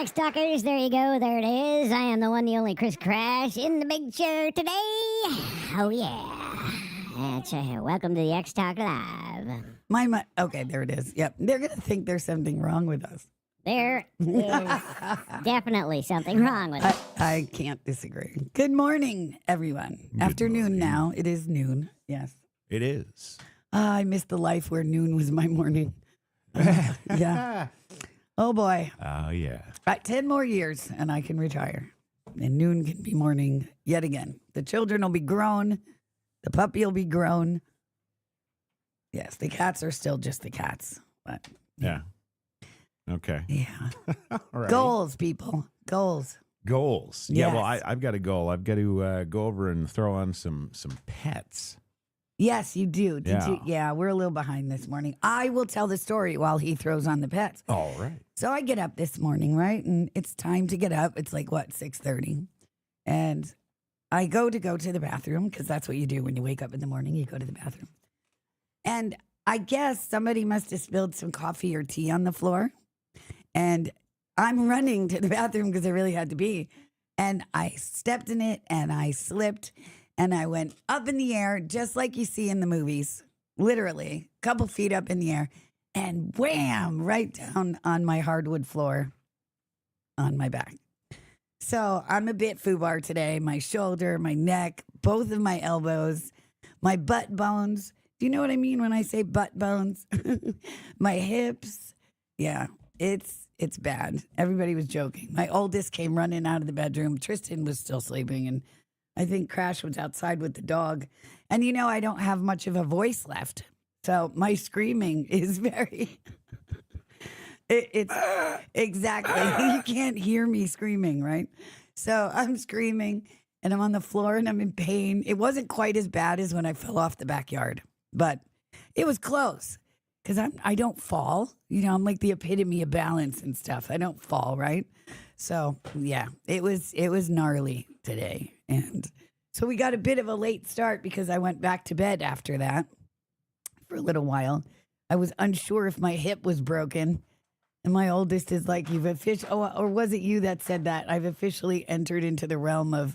X-Talkers, there you go, there it is. I am the one, the only Chris Crash in the big chair today. Oh, yeah. That's welcome to the X-Talk Live. Okay, there it is. Yep. They're going to think there's something wrong with us. There is definitely something wrong with it. I can't disagree. Good morning, everyone. Afternoon now. It is noon. Yes. It is. I missed the life where noon was my morning. Yeah. Oh, boy. Oh, yeah. Right, 10 more years and I can retire. And noon can be morning yet again. The children will be grown. The puppy will be grown. Yes, the cats are still just the cats. But Yeah. Okay. yeah. All right. Goals, people. Goals. Goals. Yeah, well, Yes. I've got a goal. I've got to go over and throw on some pets. Yes, you do. Yeah. Yeah, we're a little behind this morning. I will tell the story while he throws on the pets. All right. So I get up this morning, right? And it's time to get up. It's like, 6:30. And I go to the bathroom because that's what you do when you wake up in the morning. You go to the bathroom. And I guess somebody must have spilled some coffee or tea on the floor. And I'm running to the bathroom because I really had to be. And I stepped in it and I slipped and I went up in the air just like you see in the movies. Literally, a couple feet up in the air. And wham, right down on my hardwood floor on my back. So I'm a bit foobar today. My shoulder, my neck, both of my elbows, my butt bones. Do you know what I mean when I say butt bones? My hips. Yeah, it's bad. Everybody was joking. My oldest came running out of the bedroom. Tristan was still sleeping, and I think Crash was outside with the dog. And I don't have much of a voice left. So my screaming is very, it's exactly, you can't hear me screaming, right? So I'm screaming and I'm on the floor and I'm in pain. It wasn't quite as bad as when I fell off the backyard, but it was close because I don't fall. I'm like the epitome of balance and stuff. I don't fall, right? So yeah, it was gnarly today. And so we got a bit of a late start because I went back to bed after that. For a little while. I was unsure if my hip was broken. And my oldest is like, you've officially, or was it you that said that? I've officially entered into the realm of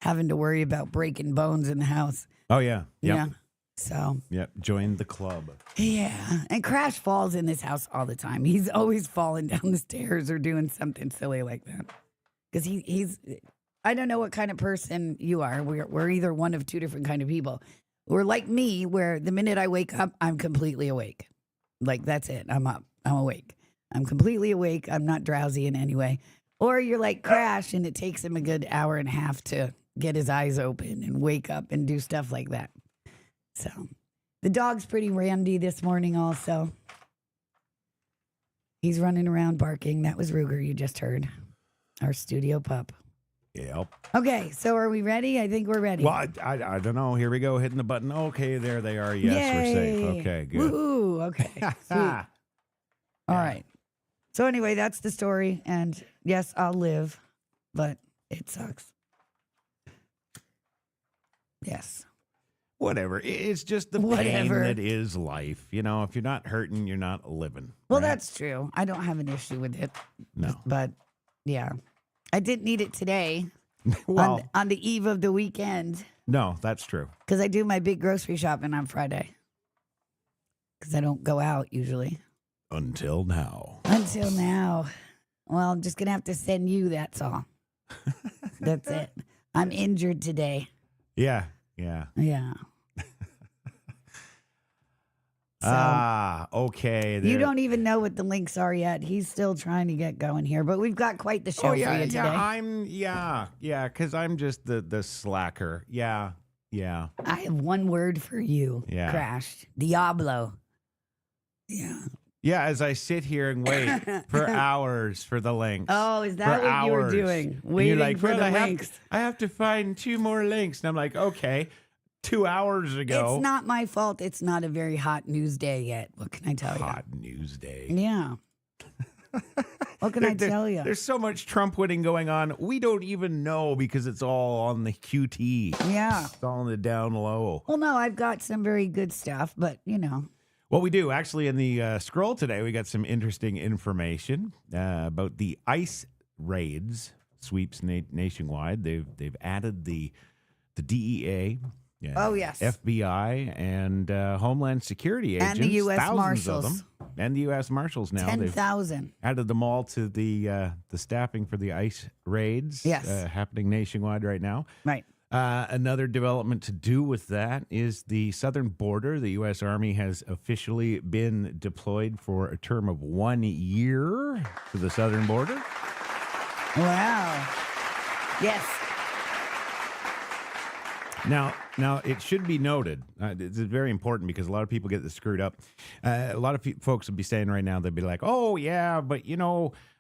having to worry about breaking bones in the house. Oh, yeah. Yep. Yeah. So. Yep. Join the club. Yeah. And Crash falls in this house all the time. He's always falling down the stairs or doing something silly like that. Because he's, I don't know what kind of person you are. We're either one of two different kind of people. Or like me, where the minute I wake up, I'm completely awake. Like, that's it. I'm up. I'm awake. I'm completely awake. I'm not drowsy in any way. Or you're like Crash, and it takes him a good hour and a half to get his eyes open and wake up and do stuff like that. So, the dog's pretty randy this morning also. He's running around barking. That was Ruger you just heard. Our studio pup. Yep. Okay, so are we ready? I think we're ready. Well, I don't know. Here we go. Hitting the button. Okay, there they are. Yes, we're safe. Yay. Okay, good. Woohoo, okay. Sweet. All right. So anyway, that's the story. And yes, I'll live, but it sucks. Yes. Whatever. It's just the pain Whatever. that is life. If you're not hurting, you're not living. Well, right? that's true. I don't have an issue with it. No. But yeah, I didn't need it today Well, on the eve of the weekend no, that's true. because I do my big grocery shopping on Friday because I don't go out usually. Until now. Until now. Well, I'm just going to have to send you, that's all. That's it. I'm injured today. Yeah. Yeah. Yeah. So, okay. you don't even know what the links are yet. He's still trying to get going here, but we've got quite the show for you today. Yeah, because I'm just the slacker. Yeah. I have one word for you, Yeah. Crash. Diablo. Yeah. Yeah, as I sit here and wait for hours for the links. Oh, is that For what you were hours. doing? And you're Waiting like, for well, the I links. have to find 2 more links. And I'm like, okay, 2 hours ago. It's not my fault. It's not a very hot news day yet. What can I tell you? Hot news day. Yeah. What can I tell you? There's so much Trump winning going on. We don't even know because it's all on the QT. Yeah. It's all on the down low. Well, no, I've got some very good stuff, but Well, we do. Actually, in the scroll today, we got some interesting information about the ice raids, sweeps nationwide. They've added the DEA. Yeah, Oh, yes. FBI and Homeland Security agents. And the U.S. thousands of Marshals. them. And the U.S. Marshals now. 10,000. They've added them all to the staffing for the ICE raids. Yes. Happening nationwide right now. Right. Another development to do with that is the southern border. The U.S. Army has officially been deployed for a term of 1 year to the southern border. Wow. Yes. Now, it should be noted, this is very important because a lot of people get this screwed up. A lot of folks would be saying right now, they'd be like, oh, yeah, but,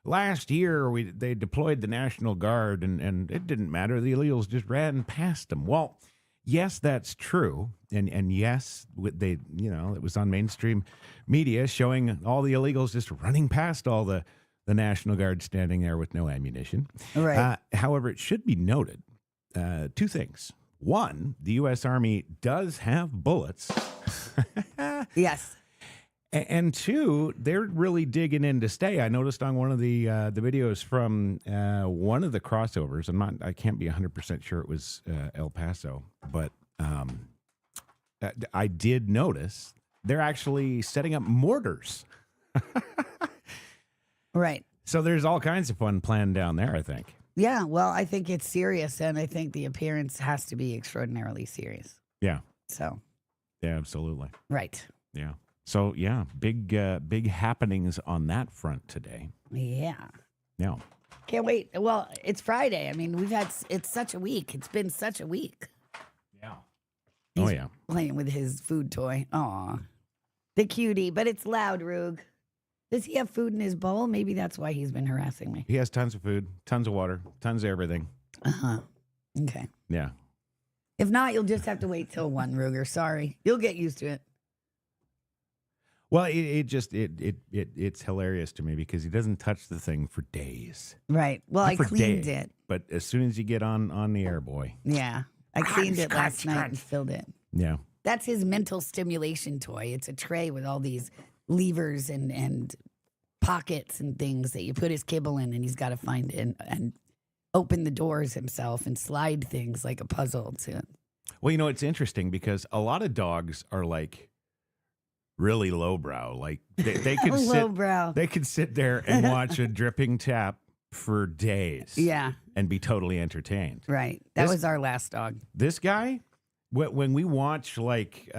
last year they deployed the National Guard and it didn't matter. The illegals just ran past them. Well, yes, that's true. And yes, it was on mainstream media showing all the illegals just running past all the National Guard standing there with no ammunition. Right. However, it should be noted, two things. One, the U.S. Army does have bullets. Yes. And two, they're really digging in to stay. I noticed on one of the videos from one of the crossovers, I can't be 100% sure it was El Paso, but I did notice they're actually setting up mortars. Right. So there's all kinds of fun planned down there, I think. Yeah, well, I think it's serious, and I think the appearance has to be extraordinarily serious. Yeah. So. Yeah, absolutely. Right. Yeah. So, yeah, big happenings on that front today. Yeah. Yeah. Can't wait. Well, it's Friday. I mean, it's such a week. It's been such a week. Yeah. He's yeah. playing with his food toy. Aw. The cutie, but it's loud, Rug. Does he have food in his bowl? Maybe that's why he's been harassing me. He has tons of food, tons of water, tons of everything. Uh-huh. Okay. Yeah. If not, you'll just have to wait till 1, Ruger. Sorry. You'll get used to it. Well, it's hilarious to me because he doesn't touch the thing for days. Right. Well, Not I for cleaned days, it. But as soon as you get on the air, boy. Yeah. I cleaned it last night and filled it. Yeah. That's his mental stimulation toy. It's a tray with all these levers and pockets and things that you put his kibble in, and he's got to find it and open the doors himself and slide things like a puzzle to it. Well, it's interesting because a lot of dogs are like really lowbrow. Like they could lowbrow. They could sit there and watch a dripping tap for days. Yeah. And be totally entertained. Right. That was our last dog. This guy, when we watch like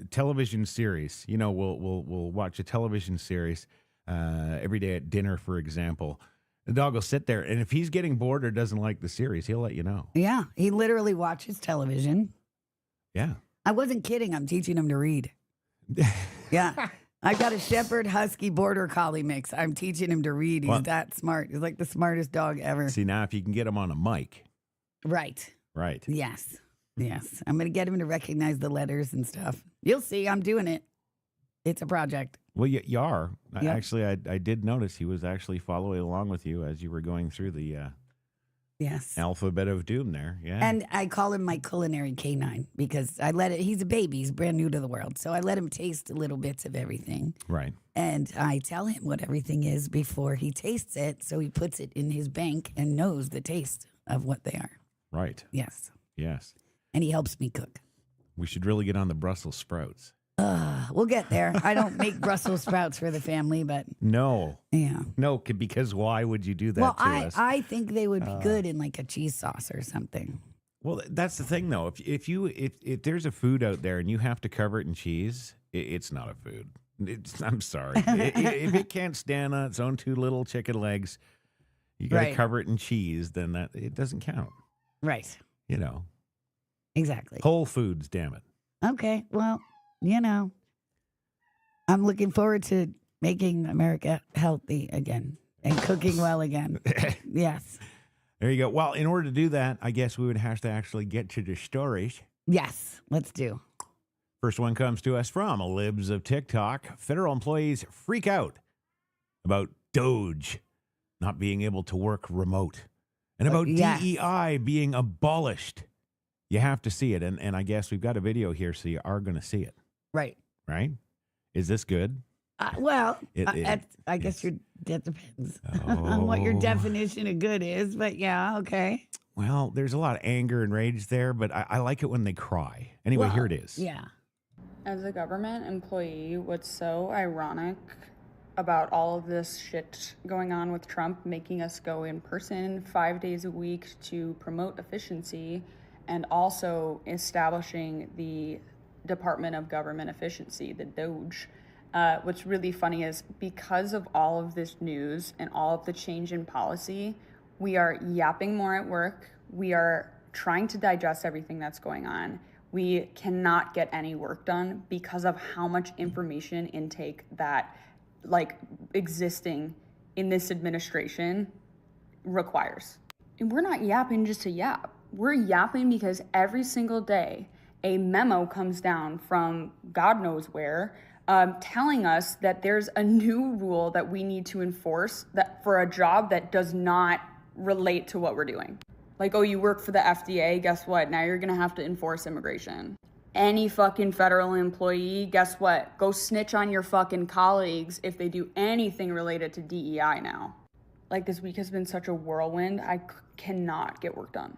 television series, we'll watch a television series every day at dinner, for example. The dog will sit there, and if he's getting bored or doesn't like the series, he'll let you know. Yeah, he literally watches television. Yeah. I wasn't kidding. I'm teaching him to read. Yeah. I've got a Shepherd Husky Border Collie mix. I'm teaching him to read. He's that smart. He's like the smartest dog ever. See, now if you can get him on a mic. Right. Right. Yes. Yes. I'm going to get him to recognize the letters and stuff. You'll see. I'm doing it. It's a project. Well, you are. Yep. Actually, I did notice he was actually following along with you as you were going through the yes alphabet of doom there. Yeah. And I call him my culinary canine because he's a baby. He's brand new to the world. So I let him taste little bits of everything. Right. And I tell him what everything is before he tastes it. So he puts it in his bank and knows the taste of what they are. Right. Yes. Yes. And he helps me cook. We should really get on the Brussels sprouts. We'll get there. I don't make Brussels sprouts for the family, but No. yeah. No, because why would you do that Well, to us? I think they would be good in like a cheese sauce or something. Well, that's the thing, though. If there's a food out there and you have to cover it in cheese, it's not a food. I'm sorry. If it can't stand on its own 2 little chicken legs, you got to cover it in cheese. Then it doesn't count. Right. Exactly. Whole Foods, damn it. Okay. Well, I'm looking forward to making America healthy again and cooking well again. Yes. There you go. Well, in order to do that, I guess we would have to actually get to the stories. Yes. Let's do. First one comes to us from Libs of TikTok. Federal employees freak out about Doge not being able to work remote and about DEI being abolished. You have to see it. And I guess we've got a video here, so you are going to see it. Right. Right? Is this good? Well, It- I guess that depends Oh. on what your definition of good is. But yeah, okay. Well, there's a lot of anger and rage there, but I like it when they cry. Anyway, here it is. Yeah. As a government employee, what's so ironic about all of this shit going on with Trump making us go in person 5 days a week to promote efficiency and also establishing the Department of Government Efficiency, the DOGE. What's really funny is because of all of this news and all of the change in policy, we are yapping more at work. We are trying to digest everything that's going on. We cannot get any work done because of how much information intake that existing in this administration requires. And we're not yapping just to yap. We're yapping because every single day a memo comes down from God knows where telling us that there's a new rule that we need to enforce that for a job that does not relate to what we're doing. Like, oh, you work for the FDA, guess what? Now you're gonna have to enforce immigration. Any fucking federal employee, guess what? Go snitch on your fucking colleagues if they do anything related to DEI now. Like, this week has been such a whirlwind, I cannot get work done.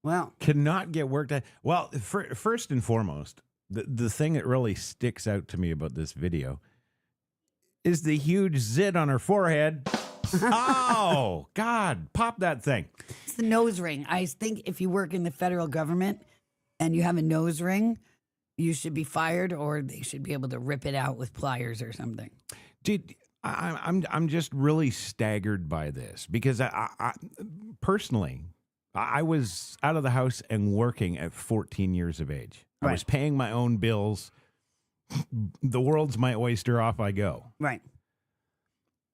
Well, Cannot get work done. Well, first and foremost, the thing that really sticks out to me about this video is the huge zit on her forehead. Oh, God, pop that thing. it's the nose ring. I think if you work in the federal government and you have a nose ring, you should be fired, or they should be able to rip it out with pliers or something. Dude, I'm just really staggered by this because I personally, I was out of the house and working at 14 years of age. I was paying my own bills. The world's my oyster, off I go. Right.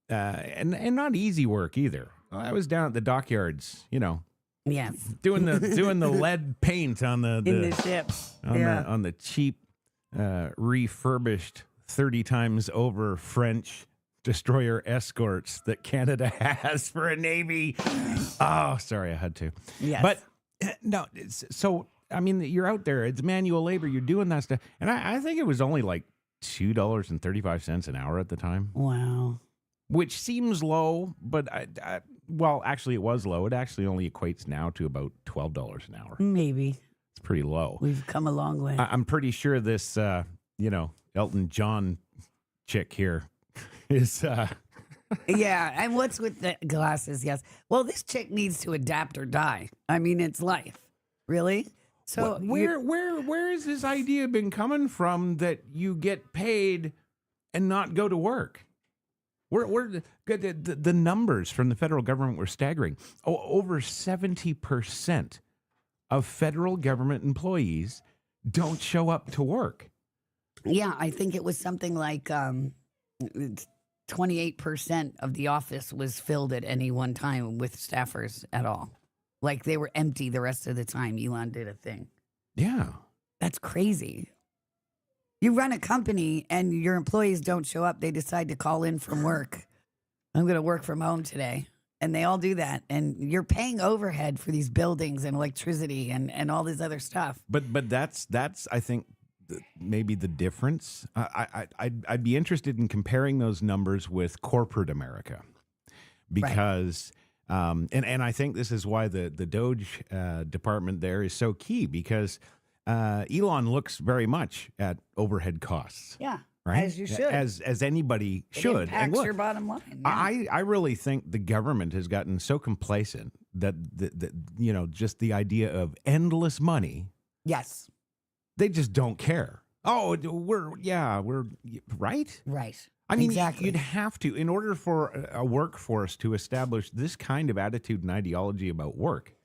And not easy work either. I was down at the dockyards, Yes. doing the lead paint on the In the ships. on the cheap refurbished 30 times over French destroyer escorts that Canada has for a navy. Oh, sorry, I had to. Yes. But no, so I mean, you're out there. It's manual labor. You're doing that stuff, and I think it was only like $2.35 an hour at the time. Wow. Which seems low, but well, actually, it was low. It actually only equates now to about $12 an hour. Maybe. It's pretty low. We've come a long way. I'm pretty sure this, Elton John chick here is. Yeah. And what's with the glasses? Yes. Well, this chick needs to adapt or die. I mean, it's life. Really? So where has this idea been coming from that you get paid and not go to work? The numbers from the federal government were staggering. Over 70% of federal government employees don't show up to work. Yeah, I think it was something like 28% of the office was filled at any one time with staffers at all. Like they were empty the rest of the time Elon did a thing. Yeah. That's crazy. You run a company and your employees don't show up. They decide to call in from work. I'm going to work from home today. And they all do that. And you're paying overhead for these buildings and electricity and all this other stuff. But that's I think maybe the difference. I'd be interested in comparing those numbers with corporate America because and I think this is why the Doge department there is so key because Elon looks very much at overhead costs. Yeah. Right? As you should. As anybody should. It impacts And look, your bottom line. Yeah. I really think the government has gotten so complacent that just the idea of endless money. Yes. They just don't care. Oh, we're right. Right. I mean, exactly. you'd have to, in order for a workforce to establish this kind of attitude and ideology about work.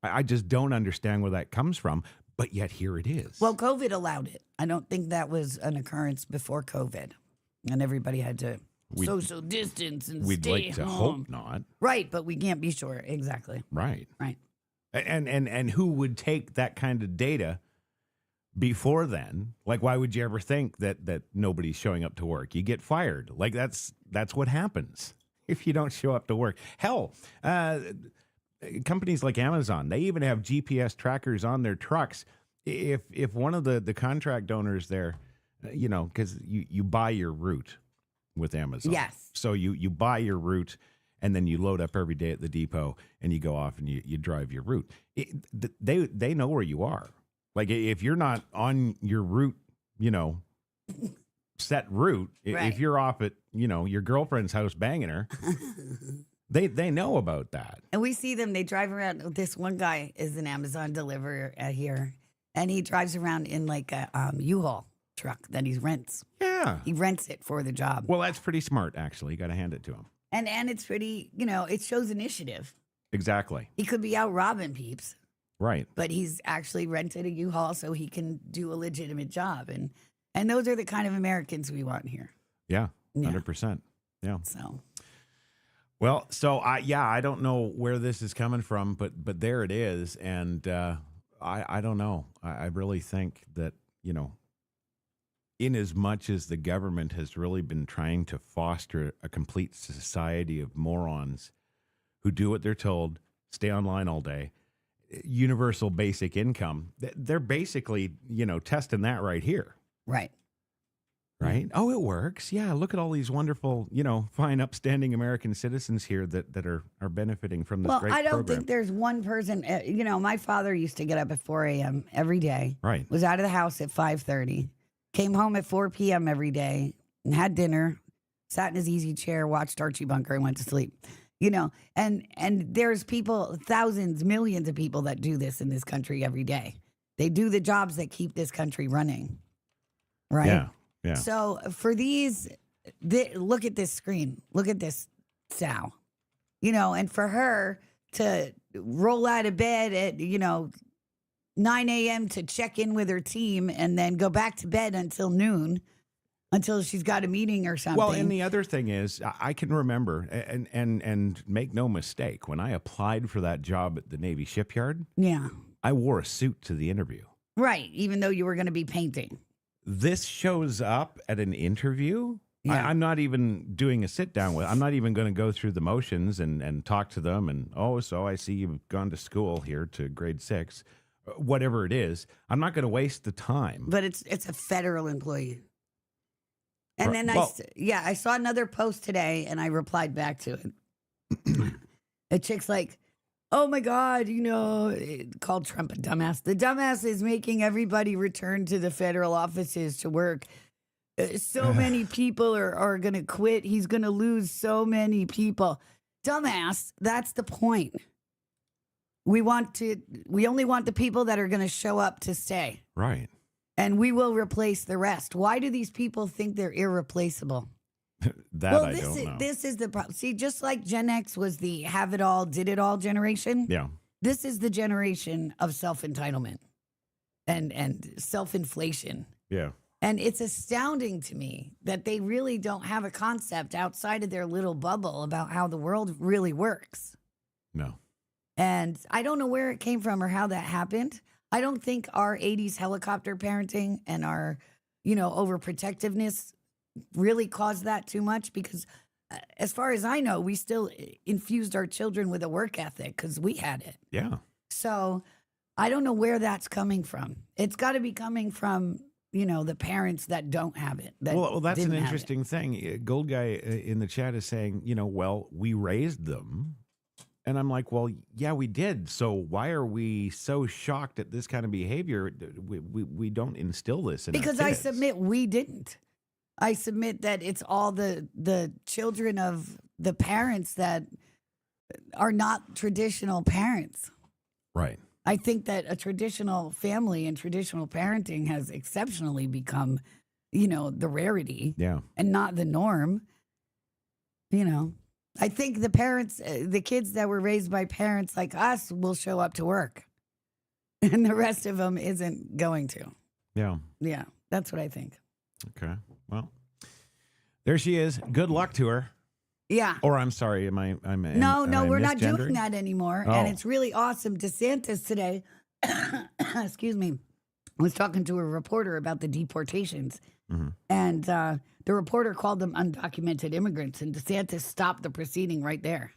I just don't understand where that comes from, but yet here it is. Well, COVID allowed it. I don't think that was an occurrence before COVID, and everybody had to social distance and we'd stay like to home. hope not. Right, but we can't be sure. Exactly. Right. Right. And who would take that kind of data before then? Like, why would you ever think that nobody's showing up to work? You get fired. Like, that's what happens if you don't show up to work. Hell, companies like Amazon, they even have GPS trackers on their trucks. If one of the contract owners there because you buy your route with Amazon. Yes. So you buy your route, and then you load up every day at the depot, and you go off and you drive your route. They know where you are. Like if you're not on your route, set route, Right. if you're off at your girlfriend's house banging her, they know about that. And we see them, they drive around. This one guy is an Amazon deliverer here, and he drives around in like a U-Haul truck that he rents. Yeah. He rents it for the job. Well, that's pretty smart, actually. You got to hand it to him. And it's pretty, it shows initiative. Exactly. He could be out robbing peeps, Right. but he's actually rented a U-Haul so he can do a legitimate job. And those are the kind of Americans we want here. Yeah. Yeah. 100%. Yeah. So Well, so I don't know where this is coming from, but there it is, and I don't know. I really think that in as much as the government has really been trying to foster a complete society of morons who do what they're told, stay online all day, universal basic income, they're basically testing that right here. right. Right? Oh, it works. Yeah, look at all these wonderful, fine, upstanding American citizens here that are benefiting from this Well, great I don't program. think there's one person. My father used to get up at 4 a.m. every day. Right. Was out of the house at 5:30. Came home at 4 p.m. every day and had dinner. Sat in his easy chair, watched Archie Bunker, and went to sleep. And there's people, thousands, millions of people that do this in this country every day. They do the jobs that keep this country running. Right. Yeah. Yeah. So for look at this screen. Look at this sow. And for her to roll out of bed at, 9 a.m. to check in with her team and then go back to bed until noon, until she's got a meeting or something. Well, and the other thing is, I can remember, and make no mistake, when I applied for that job at the Navy shipyard, yeah. I wore a suit to the interview. Right. Even though you were going to be painting. This shows up at an interview. Yeah. I'm not even doing a sit down with. I'm not even going to go through the motions and talk to them. And so I see you've gone to school here to grade 6, whatever it is. I'm not going to waste the time. But it's a federal employee. And Right. then Well- I saw another post today and I replied back to it. A chick's like, oh my God, it called Trump a dumbass. The dumbass is making everybody return to the federal offices to work. So many people are going to quit. He's going to lose so many people. Dumbass, that's the point. We only want the people that are going to show up to stay. Right. And we will replace the rest. Why do these people think they're irreplaceable? That I don't know. This is the problem. See, just like Gen X was the have it all, did it all generation. Yeah. This is the generation of self-entitlement and self-inflation. Yeah. And it's astounding to me that they really don't have a concept outside of their little bubble about how the world really works. No. And I don't know where it came from or how that happened. I don't think our 80s helicopter parenting and our, overprotectiveness really caused that too much because as far as I know, we still infused our children with a work ethic because we had it. Yeah. So I don't know where that's coming from. It's got to be coming from, the parents that don't have it. Well, that's an didn't have it. interesting thing. Gold Guy in the chat is saying, we raised them. And I'm like, well, yeah, we did. So why are we so shocked at this kind of behavior? We don't instill this in our Because I kids. submit we didn't. I submit that it's all the children of the parents that are not traditional parents. Right. I think that a traditional family and traditional parenting has exceptionally become, the rarity Yeah. and not the norm. I think the parents, the kids that were raised by parents like us will show up to work and the rest of them isn't going to. Yeah. Yeah, that's what I think. Okay. Well, there she is. Good luck to her. Yeah. Or I'm sorry, am I No, we're not doing misgendering? that anymore. Oh. And it's really awesome. DeSantis today, excuse me, was talking to a reporter about the deportations. Mhm. And the reporter called them undocumented immigrants. And DeSantis stopped the proceeding right there.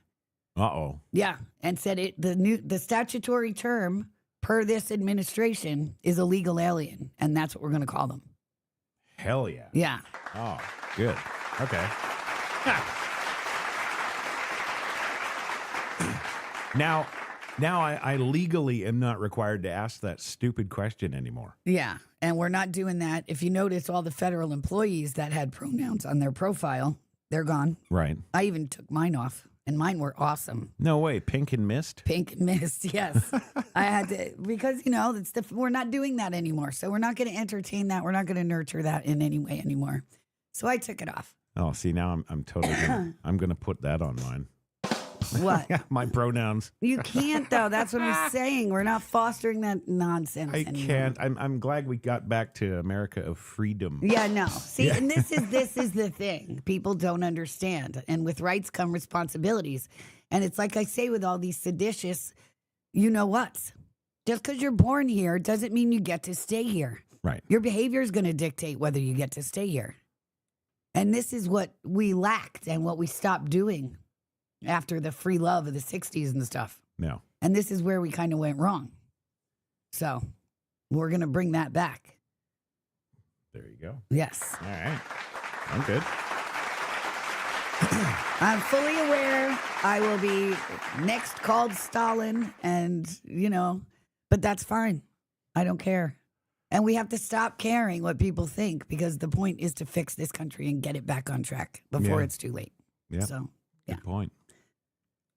Uh-oh. Yeah. And said the statutory term per this administration is illegal alien. And that's what we're going to call them. Hell yeah. Yeah. Oh, good. Okay. Now I legally am not required to ask that stupid question anymore. Yeah. And we're not doing that. If you notice, all the federal employees that had pronouns on their profile, they're gone. Right. I even took mine off, and mine were awesome. No way. Pink and mist? Pink and mist, yes. I had to, because, we're not doing that anymore. So we're not going to entertain that. We're not going to nurture that in any way anymore. So I took it off. Oh, see, now I'm totally I'm going to put that on mine. What? My pronouns. You can't, though. That's what I'm saying. We're not fostering that nonsense I anymore. can't. I'm glad we got back to America of freedom. Yeah, no. See, and this is the thing. People don't understand. And with rights come responsibilities. And it's like I say with all these seditious, you know what? Just because you're born here doesn't mean you get to stay here. Right. Your behavior is going to dictate whether you get to stay here. And this is what we lacked and what we stopped doing after the free love of the 60s and stuff. No. And this is where we kind of went wrong. So we're going to bring that back. There you go. Yes. All right. I'm good. I'm fully aware I will be next called Stalin and, but that's fine. I don't care. And we have to stop caring what people think because the point is to fix this country and get it back on track before it's too late. Yeah. So, yeah. Good point.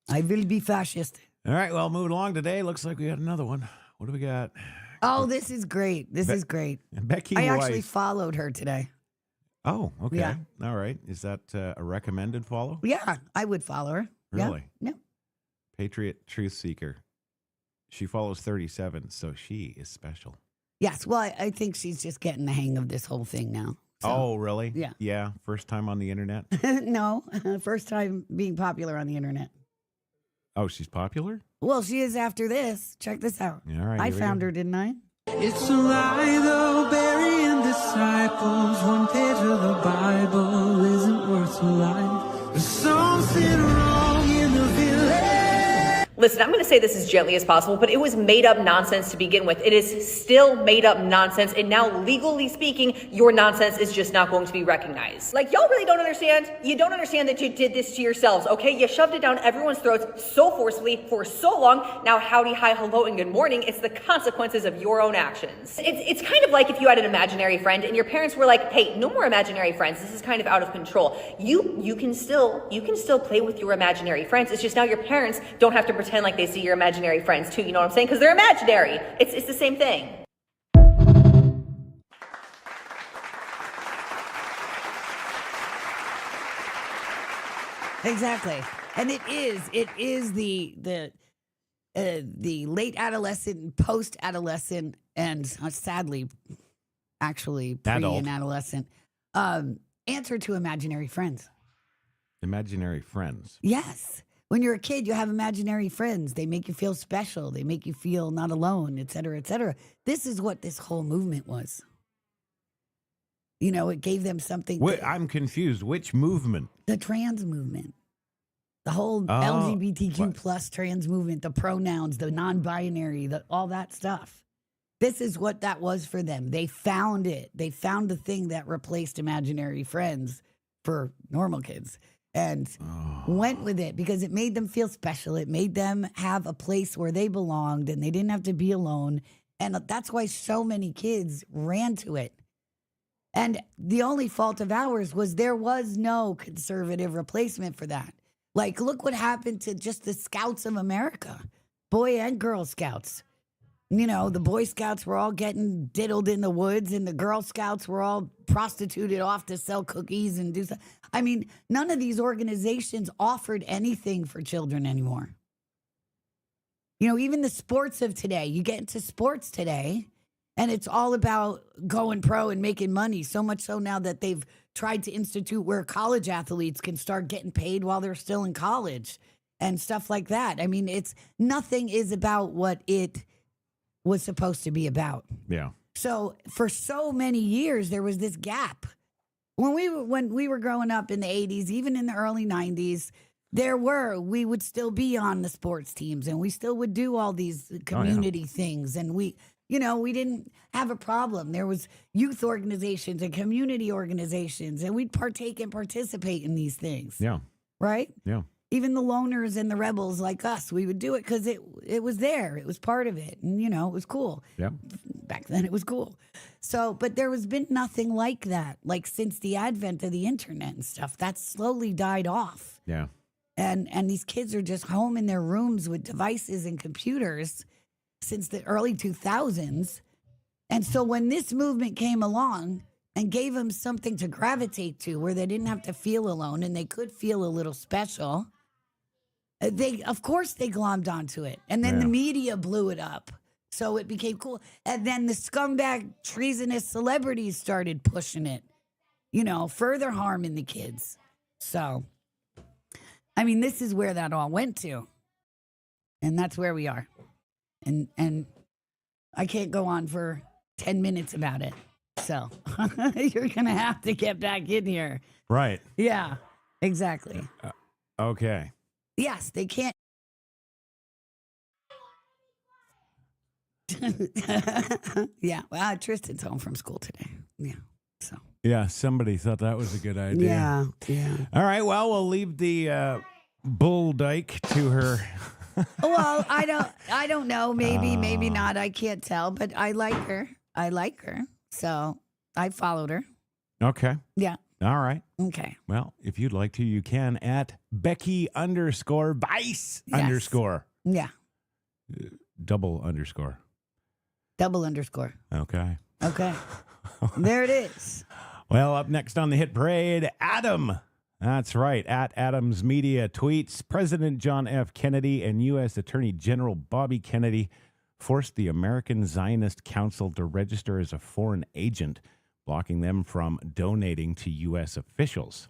I will be fascist. All right. Well, moving along today. Looks like we got another one. What do we got? Oh, this is great. This is great. Becky I Weiss. actually followed her today. Oh, okay. Yeah. All right. Is that a recommended follow? Yeah, I would follow her. Really? Yeah. Patriot Truth Seeker. She follows 37, so she is special. Yes. Well, I think she's just getting the hang of this whole thing now. So. Oh, really? Yeah. Yeah. First time on the internet? No, first time being popular on the internet. Oh, she's popular? Well, she is after this. Check this out. All right. I here we found go. her, didn't I? It's a lie, though, burying disciples. One page of the Bible isn't worth a life. There's something wrong in the village. Listen, I'm going to say this as gently as possible, but it was made up nonsense to begin with. It is still made up nonsense, and now legally speaking, your nonsense is just not going to be recognized. Like, y'all really don't understand? You don't understand that you did this to yourselves, okay? You shoved it down everyone's throats so forcefully for so long. Now, howdy, hi, hello, and good morning. It's the consequences of your own actions. It's kind of like if you had an imaginary friend and your parents were like, hey, no more imaginary friends. This is kind of out of control. You can still play with your imaginary friends. It's just now your parents don't have to pretend like they see your imaginary friends too, you know what I'm saying? Because they're imaginary. It's the same thing. Exactly. And it is the late adolescent, post-adolescent, and sadly, actually pre Adult. and adolescent answer to imaginary friends. Imaginary friends. Yes. When you're a kid, you have imaginary friends. They make you feel special. They make you feel not alone, et cetera, et cetera. This is what this whole movement was. It gave them something. I'm confused. Which movement? The trans movement. The whole Oh, LGBTQ what? plus trans movement, the pronouns, the non-binary, all that stuff. This is what that was for them. They found it. They found the thing that replaced imaginary friends for normal kids. And went with it because it made them feel special. It made them have a place where they belonged and they didn't have to be alone. And that's why so many kids ran to it. And the only fault of ours was there was no conservative replacement for that. Like, look what happened to just the Scouts of America, Boy and Girl Scouts. The Boy Scouts were all getting diddled in the woods and the Girl Scouts were all prostituted off to sell cookies and do stuff. I mean, none of these organizations offered anything for children anymore. Even the sports of today, you get into sports today and it's all about going pro and making money. So much so now that they've tried to institute where college athletes can start getting paid while they're still in college and stuff like that. I mean, nothing is about what it was supposed to be about. Yeah. So for so many years, there was this gap. When we were growing up in the 80s, even in the early 90s, we would still be on the sports teams and we still would do all these community things. And we didn't have a problem. There was youth organizations and community organizations, and we'd partake and participate in these things. Yeah. Right? Yeah. Even the loners and the rebels like us, we would do it because it was there. It was part of it. And, it was cool. Yeah. Back then it was cool. So, but there has been nothing like that, like since the advent of the internet and stuff. That slowly died off. Yeah. And these kids are just home in their rooms with devices and computers since the early 2000s. And so when this movement came along and gave them something to gravitate to where they didn't have to feel alone and they could feel a little special, of course they glommed onto it. And then the media blew it up. So it became cool. And then the scumbag treasonous celebrities started pushing it, further harming the kids. So, I mean, this is where that all went to. And that's where we are. And I can't go on for 10 minutes about it. So you're going to have to get back in here. Right. Yeah, exactly. Okay. Yes, they can't. Yeah. Well, Tristan's home from school today. Yeah. So. Yeah, somebody thought that was a good idea. Yeah. Yeah. All right, well, we'll leave the bull dyke to her. Well, I don't know. Maybe not. I can't tell, but I like her. So I followed her. Okay. Yeah. All right. Okay. Well, if you'd like to, you can at Becky_Vice_. Yeah. Double underscore. Double underscore. Okay. Okay. There it is. Well, up next on the hit parade, Adam. That's right. At Adams Media tweets, President John F. Kennedy and U.S. Attorney General Bobby Kennedy forced the American Zionist Council to register as a foreign agent, blocking them from donating to U.S. officials.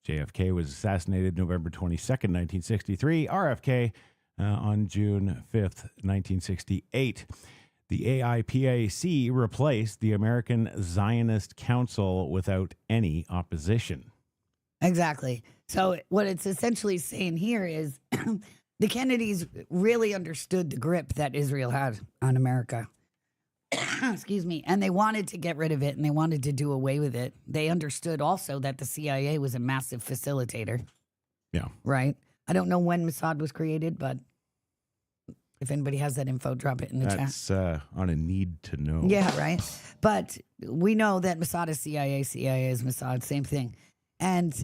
JFK was assassinated November 22nd, 1963. RFK on June 5th, 1968. The AIPAC replaced the American Zionist Council without any opposition. Exactly. So what it's essentially saying here is the Kennedys really understood the grip that Israel had on America. Excuse me. And they wanted to get rid of it and they wanted to do away with it. They understood also that the CIA was a massive facilitator. Yeah. Right? I don't know when Mossad was created, but if anybody has that info, drop it in the chat. That's on a need to know. Yeah, right. But we know that Mossad is CIA, CIA is Mossad, same thing. And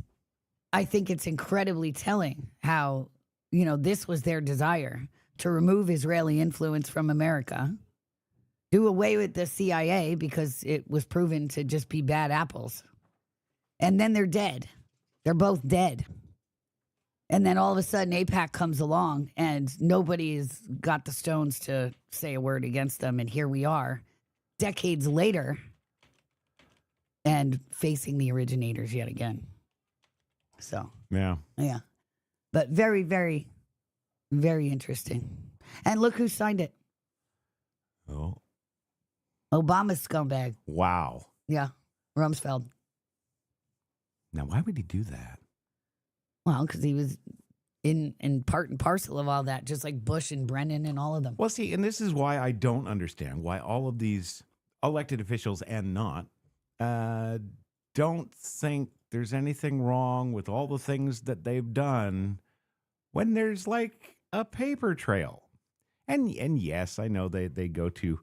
I think it's incredibly telling how, this was their desire to remove Israeli influence from America, do away with the CIA because it was proven to just be bad apples. And then they're dead. They're both dead. And then all of a sudden AIPAC comes along and nobody's got the stones to say a word against them. And here we are, decades later, and facing the originators yet again. So, Yeah. yeah. But very, very, very interesting. And look who signed it. Oh. Obama's scumbag. Wow. Yeah. Rumsfeld. Now, why would he do that? Well, because he was in part and parcel of all that, just like Bush and Brennan and all of them. Well, see, and this is why I don't understand why all of these elected officials and not don't think there's anything wrong with all the things that they've done when there's like a paper trail. And yes, I know they go to,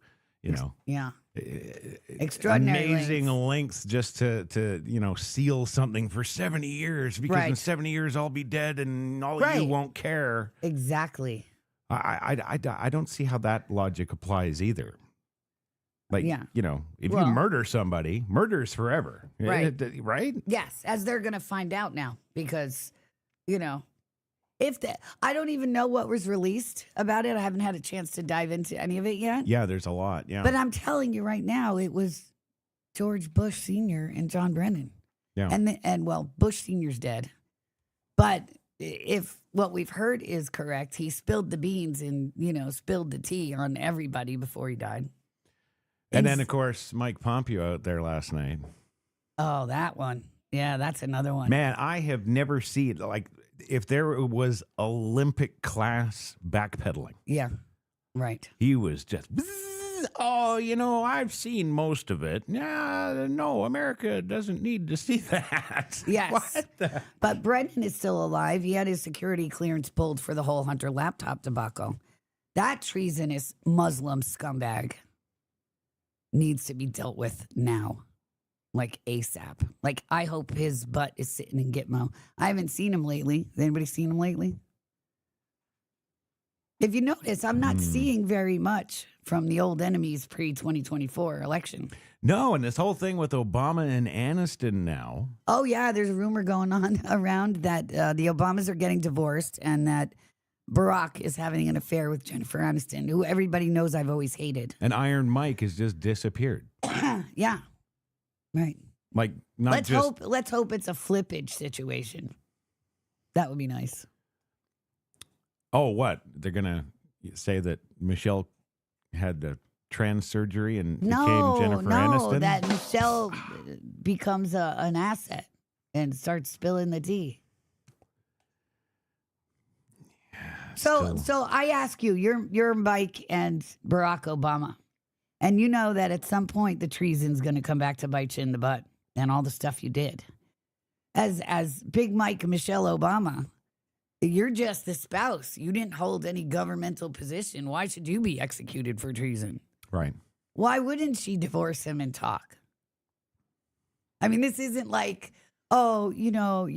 Yeah. Extraordinary amazing lengths just to seal something for 70 years because in 70 years I'll be dead and all of you won't care. Exactly. I don't see how that logic applies either. Like, Yeah. If you murder somebody, murder's forever. Right. Right? Yes, as they're going to find out now because, I don't even know what was released about it. I haven't had a chance to dive into any of it yet. Yeah, there's a lot. Yeah. But I'm telling you right now, it was George Bush Sr. and John Brennan. Yeah. And Bush Sr.'s dead. But if what we've heard is correct, he spilled the beans and, spilled the tea on everybody before he died. And then, of course, Mike Pompeo out there last night. Oh, that one. Yeah, that's another one. Man, I have never seen, if there was Olympic class backpedaling. Yeah, right. He was just oh, I've seen most of it. Yeah, no, America doesn't need to see that. Yes. What the? But Brennan is still alive. He had his security clearance pulled for the whole Hunter laptop debacle. That treasonous Muslim scumbag needs to be dealt with now, like ASAP. Like, I hope his butt is sitting in Gitmo. I haven't seen him lately. Has anybody seen him lately? If you notice, I'm not seeing very much from the old enemies pre-2024 election. No, and this whole thing with Obama and Aniston now. Oh, yeah, there's a rumor going on around that the Obamas are getting divorced and that Barack is having an affair with Jennifer Aniston, who everybody knows I've always hated. And Iron Mike has just disappeared. Yeah, right. Like, not Let's hope it's a flippage situation. That would be nice. Oh, what? They're going to say that Michelle had the trans surgery and became Jennifer Aniston? No, that Michelle becomes an asset and starts spilling the tea. So I ask you, you're Mike and Barack Obama, and you know that at some point the treason's going to come back to bite you in the butt and all the stuff you did. As Big Mike and Michelle Obama, you're just the spouse. You didn't hold any governmental position. Why should you be executed for treason? Right. Why wouldn't she divorce him and talk? I mean, this isn't like, oh, you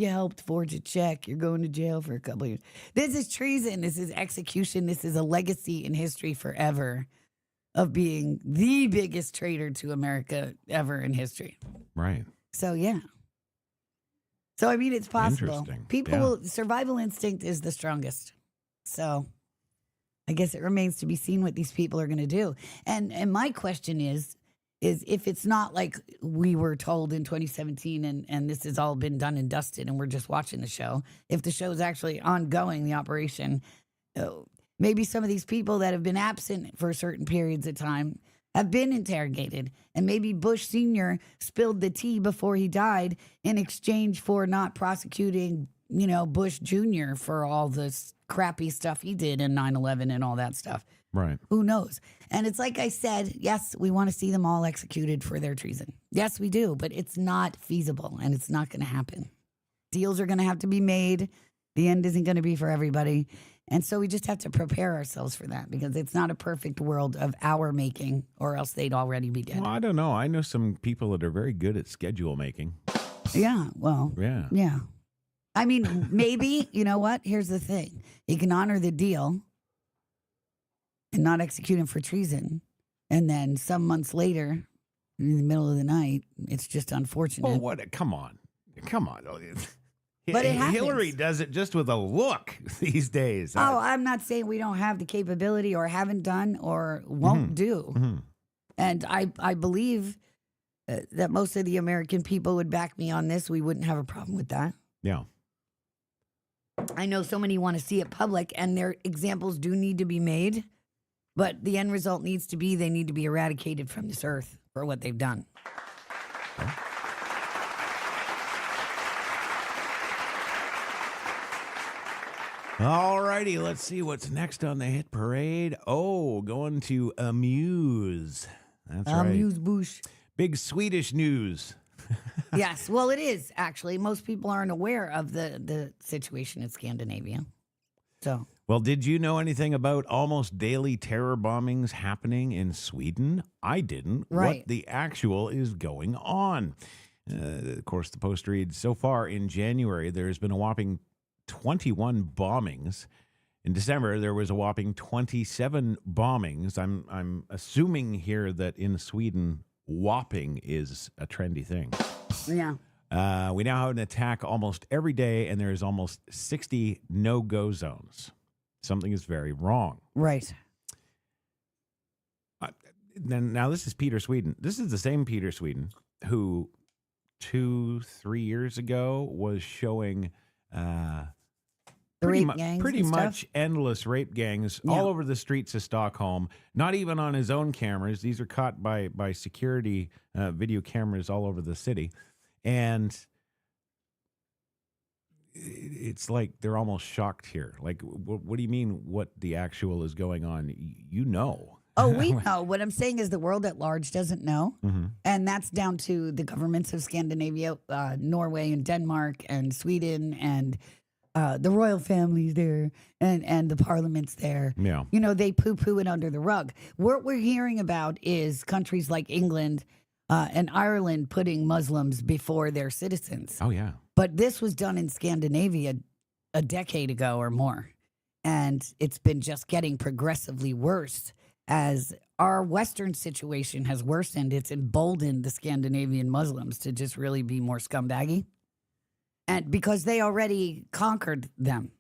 helped forge a check. You're going to jail for a couple of years. This is treason. This is execution. This is a legacy in history forever of being the biggest traitor to America ever in history. Right. So, yeah. So, I mean, it's possible. Interesting. People, survival instinct is the strongest. So, I guess it remains to be seen what these people are going to do. And my question is if it's not like we were told in 2017 and this has all been done and dusted and we're just watching the show, if the show is actually ongoing, the operation, maybe some of these people that have been absent for certain periods of time have been interrogated, and maybe Bush Sr. spilled the tea before he died in exchange for not prosecuting, Bush Jr. for all this crappy stuff he did in 9/11 and all that stuff. Right. Who knows? And it's like I said, yes, we want to see them all executed for their treason. Yes, we do, but it's not feasible and it's not going to happen. Deals are going to have to be made. The end isn't going to be for everybody. And so we just have to prepare ourselves for that because it's not a perfect world of our making or else they'd already be dead. Well, I don't know. I know some people that are very good at schedule making. Yeah, well. Yeah. Yeah. I mean, maybe, you know what? Here's the thing. You can honor the deal and not execute him for treason. And then some months later, in the middle of the night, it's just unfortunate. Well, what? Come on. But it happens. Hillary does it just with a look these days. Oh, I'm not saying we don't have the capability or haven't done or won't do. Mm-hmm. And I believe that most of the American people would back me on this. We wouldn't have a problem with that. Yeah. I know so many want to see it public, and their examples do need to be made, but the end result needs to be they need to be eradicated from this earth for what they've done. Okay. All righty, let's see what's next on the hit parade. Oh, going to Amuse. That's right. Amuse Bush. Big Swedish news. Yes, well, it is, actually. Most people aren't aware of the situation in Scandinavia. So, Well, did you know anything about almost daily terror bombings happening in Sweden? I didn't. Right. What the actual is going on? Of course, the Post reads, so far in January, there's been a whopping 21 bombings. In December, there was a whopping 27 bombings. I'm assuming here that in Sweden, whopping is a trendy thing. yeah. We now have an attack almost every day, and there's almost 60 no-go zones. Something is very wrong. Right. Now, this is Peter Sweden. This is the same Peter Sweden who 2-3 years ago was showing pretty much endless rape gangs all over the streets of Stockholm. Not even on his own cameras. These are caught by security video cameras all over the city. And it's like they're almost shocked here. Like, what do you mean what the actual is going on? You know. Oh, we know. What I'm saying is the world at large doesn't know. Mhm. And that's down to the governments of Scandinavia, Norway and Denmark and Sweden and the royal families there and the parliaments there. Yeah. You know, they poo-poo it under the rug. What we're hearing about is countries like England and Ireland putting Muslims before their citizens. Oh, yeah. But this was done in Scandinavia a decade ago or more. And it's been just getting progressively worse as our Western situation has worsened. It's emboldened the Scandinavian Muslims to just really be more scumbaggy. And because they already conquered them.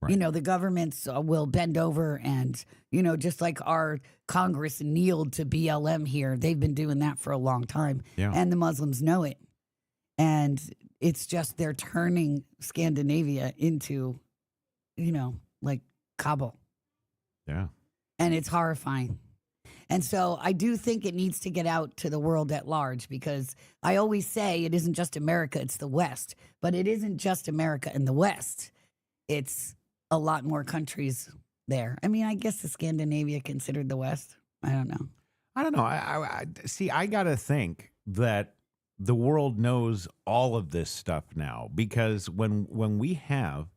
Right. You know, the governments will bend over and, you know, just like our Congress kneeled to BLM here, they've been doing that for a long time. Yeah. And the Muslims know it. And it's just they're turning Scandinavia into, you know, like Kabul. Yeah. And it's horrifying. And so I do think it needs to get out to the world at large because I always say it isn't just America, it's the West. But it isn't just America and the West. It's a lot more countries there. I mean, I guess the Scandinavia considered the West. I don't know. I don't know. I see. I got to think that the world knows all of this stuff now because when we have,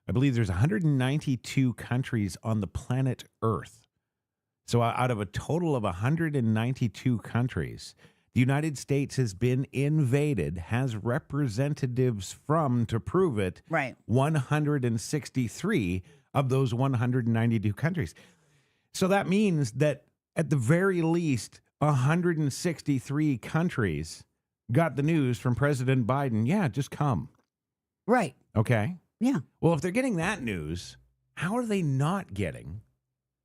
I believe there's 192 countries on the planet Earth. So out of a total of 192 countries, the United States has been invaded, has representatives from, to prove it, Right. 163 of those 192 countries. So that means that at the very least, 163 countries got the news from President Biden. Yeah, just come. Right. Okay. Yeah. Well, if they're getting that news, how are they not getting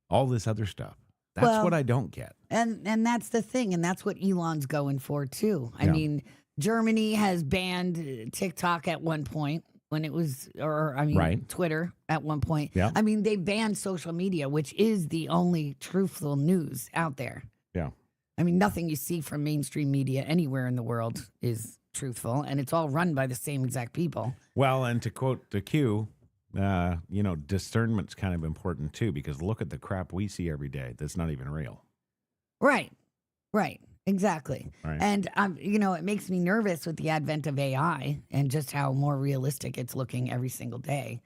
all this other stuff? That's Well, what I don't get. And that's the thing. And that's what Elon's going for, too. I Yeah. mean, Germany has banned TikTok at one point when it was, Right. Twitter at one point. Yeah. I mean, they banned social media, which is the only truthful news out there. Yeah. I mean, nothing you see from mainstream media anywhere in the world is truthful, and it's all run by the same exact people. Well, and to quote the Q, you know, discernment's kind of important too, because look at the crap we see every day that's not even real. Right. Right. Exactly. Right. And, you know, it makes me nervous with the advent of AI and just how more realistic it's looking every single day.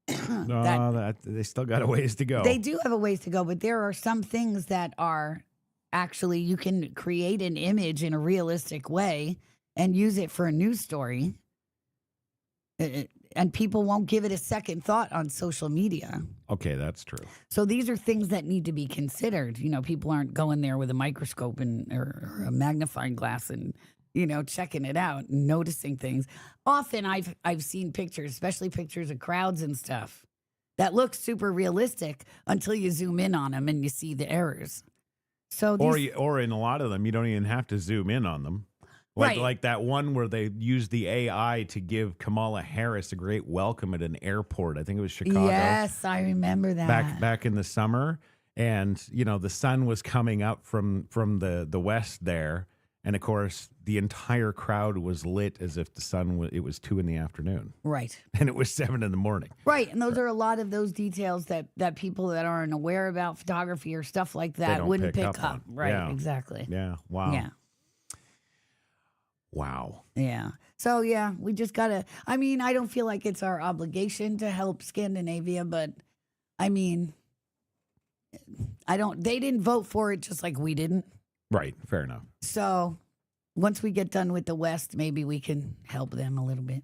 They still got a ways to go. They do have a ways to go, but there are some things that are actually, you can create an image in a realistic way and use it for a news story. And people won't give it a second thought on social media. Okay, that's true. So these are things that need to be considered. You know, people aren't going there with a microscope or a magnifying glass and, you know, checking it out and noticing things. Often I've seen pictures, especially pictures of crowds and stuff, that look super realistic until you zoom in on them and you see the errors. So Or in a lot of them, you don't even have to zoom in on them. Right. Like that one where they used the AI to give Kamala Harris a great welcome at an airport. I think it was Chicago. Yes, I remember that. Back in the summer. And, you know, the sun was coming up from the west there. And, of course, the entire crowd was lit as if the sun it was 2 p.m. Right. And it was 7 a.m. Right. And those are a lot of those details that people that aren't aware about photography or stuff like that don't wouldn't pick pick up up. on. Right. Yeah. Exactly. Yeah. Wow. Yeah. Wow. Yeah. So, yeah, we just got to, I mean, I don't feel like it's our obligation to help Scandinavia, but I mean, they didn't vote for it just like we didn't. Right. Fair enough. So once we get done with the West, maybe we can help them a little bit.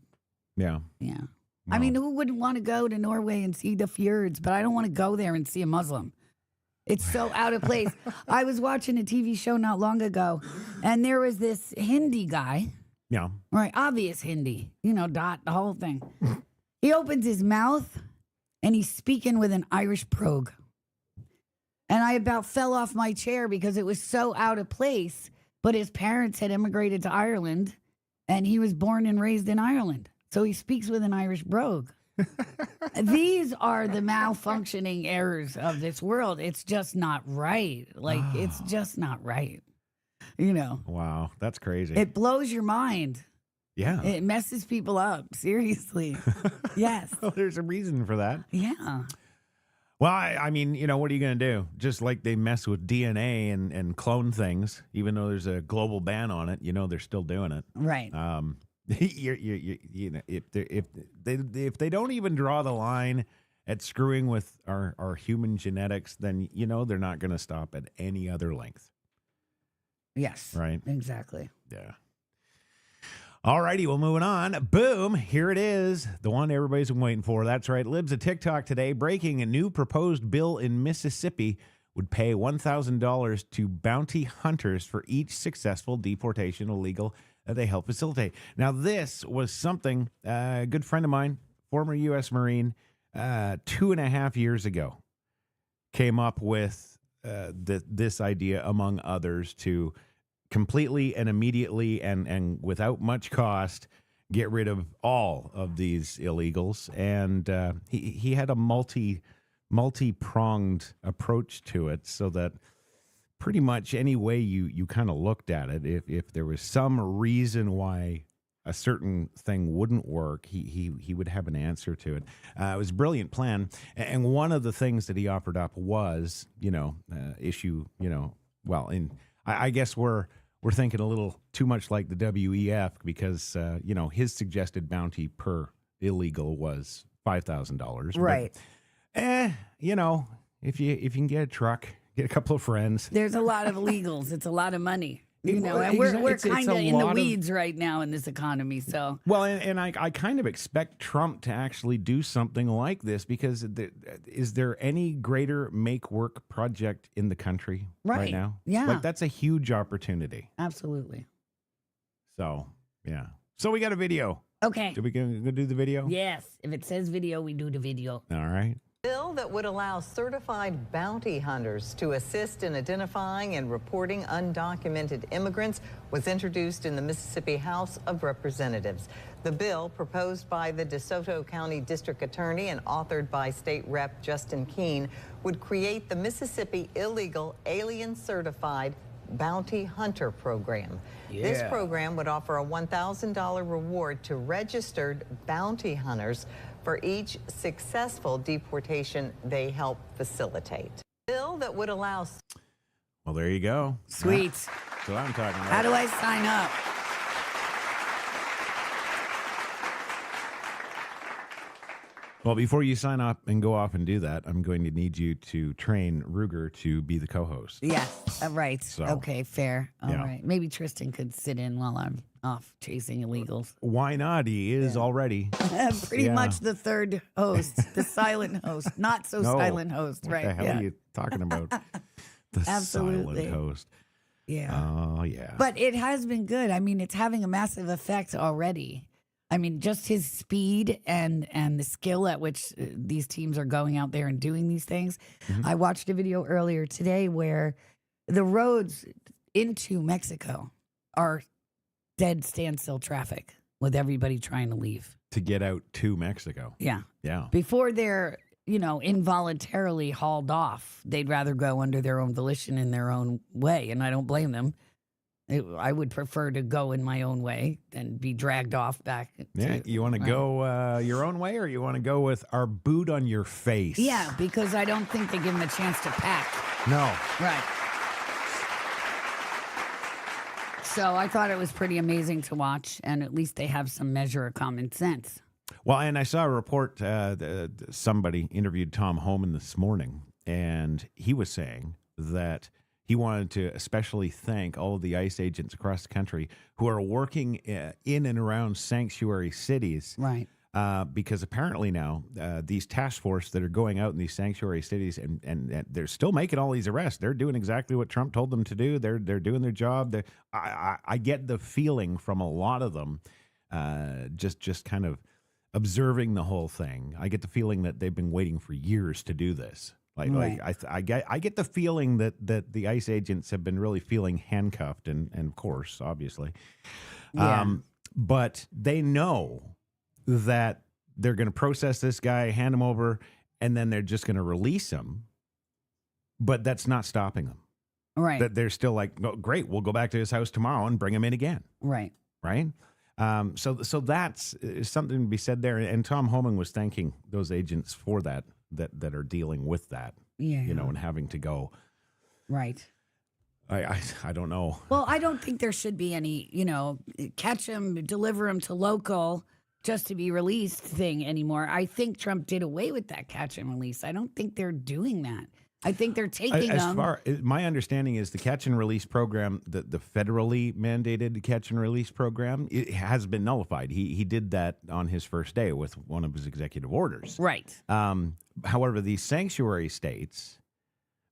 Yeah. Yeah. Wow. I mean, who wouldn't want to go to Norway and see the fjords? But I don't want to go there and see a Muslim. It's so out of place. I was watching a TV show not long ago, and there was this Hindi guy, Yeah. right? Obvious Hindi, you know, the whole thing. He opens his mouth, and he's speaking with an Irish brogue. And I about fell off my chair because it was so out of place. But his parents had immigrated to Ireland, and he was born and raised in Ireland. So he speaks with an Irish brogue. These are the malfunctioning errors of this world. It's just not right. Like, it's just not right. You know, Wow. That's crazy. it blows your mind. yeah. It messes people up. Seriously. Yes. Well, there's a reason for that. Yeah. Well, I mean, what are you going to do? Just like they mess with DNA and clone things, even though there's a global ban on it, they're still doing it. Right. If they don't even draw the line at screwing with our human genetics, then they're not going to stop at any other length. Yes. Right. Exactly. Yeah. All righty, well, moving on. Boom, here it is. The one everybody's been waiting for. That's right. Libs of TikTok today breaking a new proposed bill in Mississippi would pay $1,000 to bounty hunters for each successful deportation illegal that they help facilitate. Now, this was something a good friend of mine, former U.S. Marine, 2.5 years ago, came up with this idea, among others, to completely and immediately and without much cost get rid of all of these illegals. And he had a multi-pronged approach to it, so that pretty much any way you kind of looked at it, if there was some reason why a certain thing wouldn't work, he would have an answer to it. It was a brilliant plan. And one of the things that he offered up was, I guess we're thinking a little too much like the WEF, because his suggested bounty per illegal was $5,000. Right. But, if you can get a truck, get a couple of friends. There's a lot of illegals. It's a lot of money. And we're It's kind of a in the lot of- weeds right now in this economy. So Well, and I kind of expect Trump to actually do something like this, because is there any greater make work project in the country right now? Yeah. Like, that's a huge opportunity. absolutely. So, yeah. So we got a video. Okay. Did we go do the video? Yes. If it says video, we do the video. All right. Bill that would allow certified bounty hunters to assist in identifying and reporting undocumented immigrants was introduced in the Mississippi House of Representatives. The bill, proposed by the DeSoto County District Attorney and authored by State Rep Justin Keene, would create the Mississippi Illegal Alien Certified Bounty Hunter Program. This program would offer a $1,000 reward to registered bounty hunters for each successful deportation they help facilitate. Bill that would allow... Well, there you go. Sweet. That's what I'm talking about. How do I sign up? Well, before you sign up and go off and do that, I'm going to need you to train Ruger to be the co-host. Yes. Right. So, okay. Fair. All yeah. right. Maybe Tristan could sit in while I'm off chasing illegals. Why not? He is already. Pretty Yeah. much the third host, the silent host, not so No. silent host, What right? the hell are you talking about? The Absolutely. silent host. Yeah. Oh, yeah. But it has been good. I mean, it's having a massive effect already. I mean, just his speed and the skill at which these teams are going out there and doing these things. Mm-hmm. I watched a video earlier today where the roads into Mexico are dead standstill traffic with everybody trying to leave. To get out to Mexico. Yeah. Yeah. Before they're, involuntarily hauled off, they'd rather go under their own volition in their own way. And I don't blame them. I would prefer to go in my own way than be dragged off back. Yeah. You want to go your own way, or you want to go with our boot on your face? Yeah, because I don't think they give them a chance to pack. No. Right. So I thought it was pretty amazing to watch, and at least they have some measure of common sense. Well, and I saw a report, somebody interviewed Tom Homan this morning, and he was saying that he wanted to especially thank all of the ICE agents across the country who are working in and around sanctuary cities. Right. Because apparently now these task force that are going out in these sanctuary cities and they're still making all these arrests. They're doing exactly what Trump told them to do. They're doing their job. I get the feeling from a lot of them, just kind of observing the whole thing. I get the feeling that they've been waiting for years to do this. Right. I get the feeling that the ICE agents have been really feeling handcuffed, and of course, obviously, Yeah. but they know that they're going to process this guy, hand him over, and then they're just going to release him. But that's not stopping them. Right. That they're still like, oh, great, we'll go back to his house tomorrow and bring him in again. Right. Right. So that's something to be said there. And Tom Homan was thanking those agents for that that are dealing with that, Yeah. and having to go. Right. I don't know. Well, I don't think there should be any, catch them, deliver them to local just to be released thing anymore. I think Trump did away with that catch and release. I don't think they're doing that. I think they're taking them. My understanding is the catch and release program, the federally mandated catch and release program, it has been nullified. He did that on his first day with one of his executive orders. Right. However, these sanctuary states,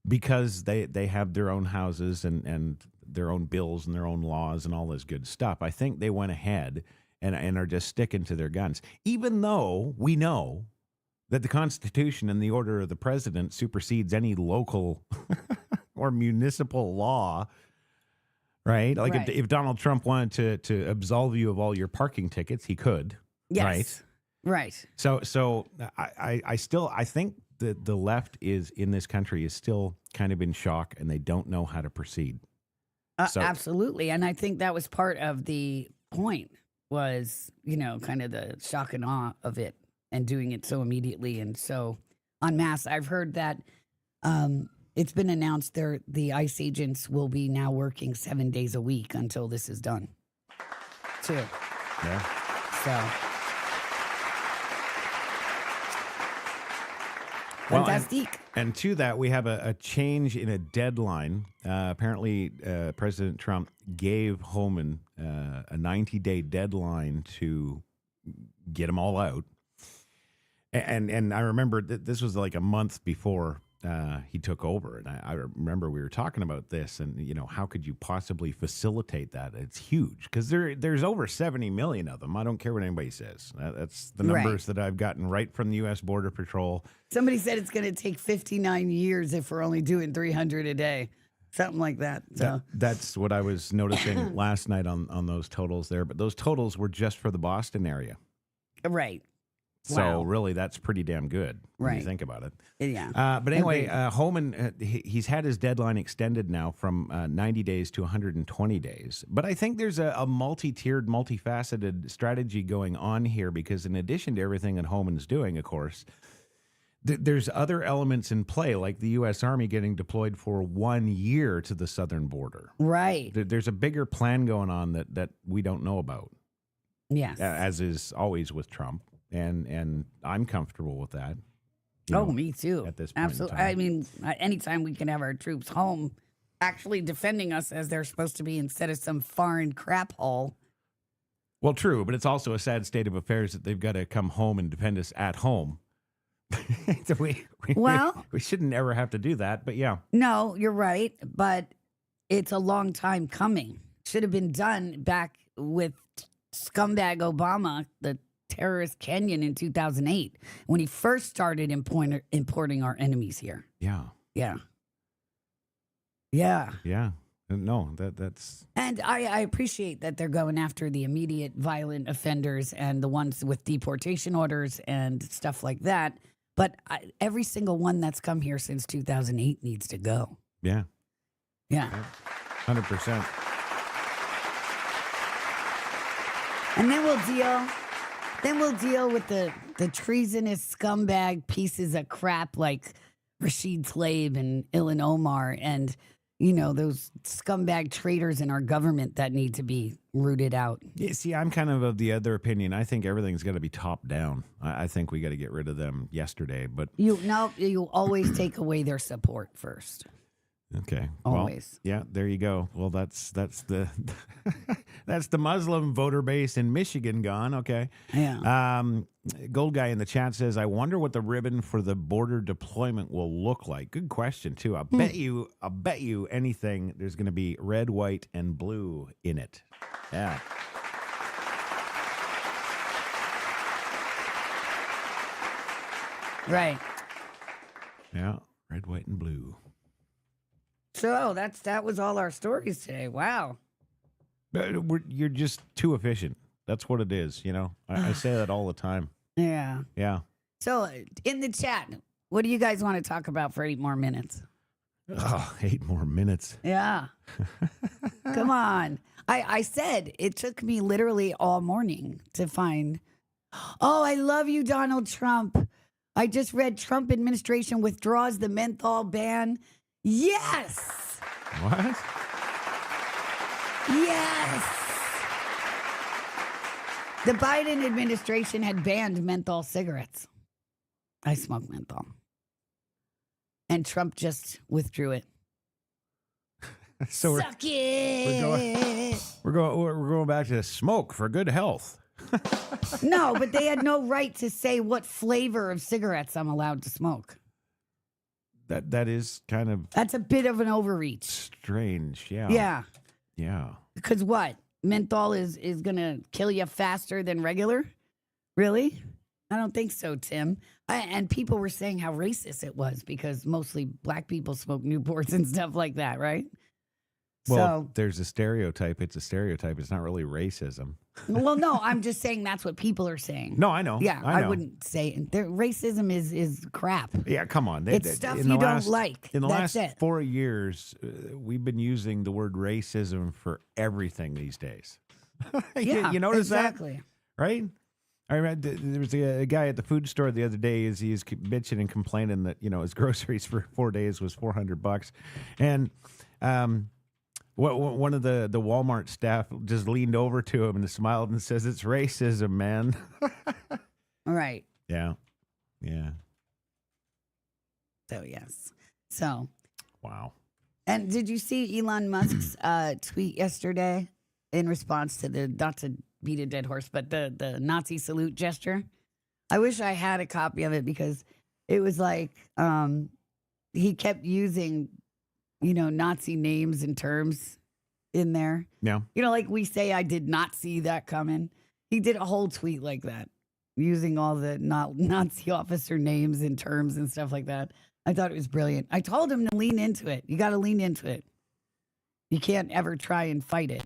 because they have their own houses and their own bills and their own laws and all this good stuff, I think they went ahead and are just sticking to their guns, even though we know that the Constitution and the order of the president supersedes any local or municipal law, right? Like Right. If Donald Trump wanted to absolve you of all your parking tickets, he could, Yes. right? Right. So I think that the left in this country is still kind of in shock, and they don't know how to proceed. Absolutely. And I think that was part of the point was, kind of the shock and awe of it and doing it so immediately and so en masse. I've heard that it's been announced the ICE agents will be now working 7 days a week until this is done, too. Yeah. So, Well, fantastic. And to that, we have a change in a deadline. Apparently, President Trump gave Homan a 90-day deadline to get them all out. And I remember that this was like a month before he took over. And I remember we were talking about this and, how could you possibly facilitate that? It's huge because there's over 70 million of them. I don't care what anybody says. That's the numbers that I've gotten right from the U.S. Border Patrol. Somebody said it's going to take 59 years if we're only doing 300 a day. Something like that. So That's what I was noticing last night on those totals there. But those totals were just for the Boston area. Right. So Wow. really, that's pretty damn good when you Right. think about it. Yeah. But anyway, Agreed. Homan, he's had his deadline extended now from 90 days to 120 days. But I think there's a multi-tiered, multifaceted strategy going on here because in addition to everything that Homan's doing, of course, there's other elements in play, like the U.S. Army getting deployed for 1 year to the southern border. Right. There's a bigger plan going on that we don't know about, Yes. as is always with Trump. And I'm comfortable with that. Me too. At this point in Absolutely. time. I mean, anytime we can have our troops home actually defending us as they're supposed to be instead of some foreign crap hole. Well, true, but it's also a sad state of affairs that they've got to come home and defend us at home. So we shouldn't ever have to do that, but yeah. No, you're right. But it's a long time coming. Should have been done back with scumbag Obama, the terrorist Kenyan in 2008, when he first started importing our enemies here. Yeah. Yeah. Yeah. Yeah. No, that's... And I appreciate that they're going after the immediate violent offenders and the ones with deportation orders and stuff like that. But every single one that's come here since 2008 needs to go. Yeah. Yeah. 100%. And then we'll deal with the treasonous scumbag pieces of crap like Rashid Tlaib and Ilhan Omar and, those scumbag traitors in our government that need to be rooted out. Yeah, see, I'm kind of the other opinion. I think everything's got to be top down. I think we got to get rid of them yesterday, but... You always take away their support first. Okay. Always. Well, yeah, there you go. Well, that's the that's the Muslim voter base in Michigan gone. Okay. Yeah. Gold Guy in the chat says, "I wonder what the ribbon for the border deployment will look like." Good question too. I'll bet you anything there's going to be red, white, and blue in it. Yeah. Right. Yeah. Red, white, and blue. So that was all our stories today. Wow. You're just too efficient. That's what it is. I say that all the time. Yeah. Yeah. So in the chat, what do you guys want to talk about for 8 more minutes? Oh, 8 more minutes. Yeah. Come on. I said it took me literally all morning to find, oh, I love you, Donald Trump. I just read Trump administration withdraws the menthol ban. Yes. What? Yes. The Biden administration had banned menthol cigarettes. I smoke menthol. And Trump just withdrew it. So Suck it. we're going back to smoke for good health. No, but they had no right to say what flavor of cigarettes I'm allowed to smoke. That is kind of That's a bit of an overreach. strange. Yeah. Yeah. Yeah. Because what? Menthol is going to kill you faster than regular? Really? I don't think so, Tim. And people were saying how racist it was because mostly black people smoke Newports and stuff like that, right? Well, there's a stereotype. It's a stereotype. It's not really racism. Well, no, I'm just saying that's what people are saying. No, I know. Yeah, I know. I wouldn't say racism is crap. Yeah, come on. It's stuff you don't like. In the That's last it. 4 years, we've been using the word racism for everything these days. Yeah, you notice exactly. that? Right? I read there was a guy at the food store the other day. He's bitching and complaining that his groceries for 4 days was $400, and one of the Walmart staff just leaned over to him and smiled and says, "It's racism, man." All right. Yeah. So yes. So. Wow. And did you see Elon Musk's tweet yesterday in response to not to beat a dead horse, but the Nazi salute gesture? I wish I had a copy of it because it was like he kept using, Nazi names and terms in there. Yeah. Like we say, I did not see that coming. He did a whole tweet like that, using all the Nazi officer names and terms and stuff like that. I thought it was brilliant. I told him to lean into it. You got to lean into it. You can't ever try and fight it.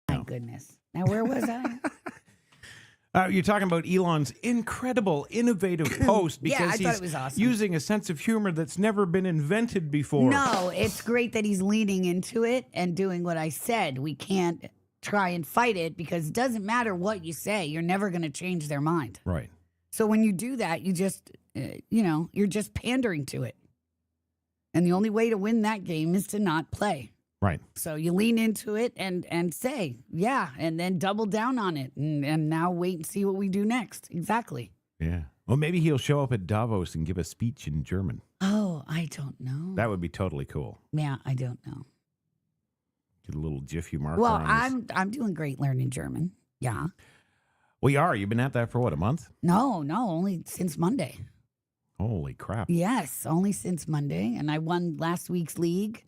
My goodness. Now, where was I? You're talking about Elon's incredible, innovative post because I thought he's it was awesome. using a sense of humor that's never been invented before. No, it's great that he's leaning into it and doing what I said. We can't try and fight it because it doesn't matter what you say. You're never going to change their mind. Right. So when you do that, you just, you're just pandering to it. And the only way to win that game is to not play. Right. So you lean into it and say, yeah, and then double down on it and now wait and see what we do next. Exactly. Yeah. Well, maybe he'll show up at Davos and give a speech in German. Oh, I don't know. That would be totally cool. Yeah, I don't know. Get a little jiffy marker Well, on his... I'm doing great learning German. Yeah. Well, you are. You've been at that for what, a month? No, only since Monday. Holy crap. Yes, only since Monday. And I won last week's league.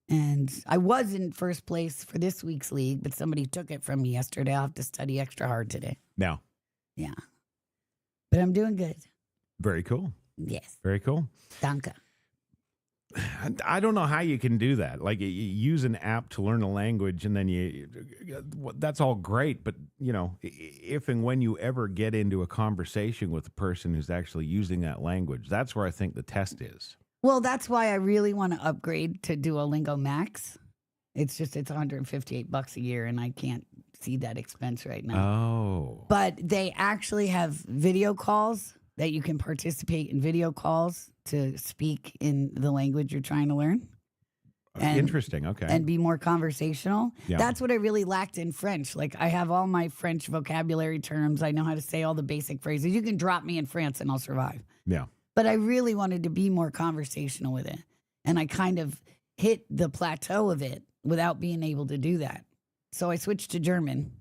And I was in first place for this week's league, but somebody took it from me yesterday. I'll have to study extra hard today. Now. Yeah. But I'm doing good. Very cool. Yes. Very cool. Danke. I don't know how you can do that. Like you use an app to learn a language and then that's all great. But, if and when you ever get into a conversation with a person who's actually using that language, that's where I think the test is. Well, that's why I really want to upgrade to Duolingo Max. It's $158 a year, and I can't see that expense right now. Oh. But they actually have video calls that you can participate in video calls to speak in the language you're trying to learn. Interesting. Okay. And be more conversational. Yeah. That's what I really lacked in French. Like, I have all my French vocabulary terms. I know how to say all the basic phrases. You can drop me in France and I'll survive. Yeah. But I really wanted to be more conversational with it. And I kind of hit the plateau of it without being able to do that. So I switched to German,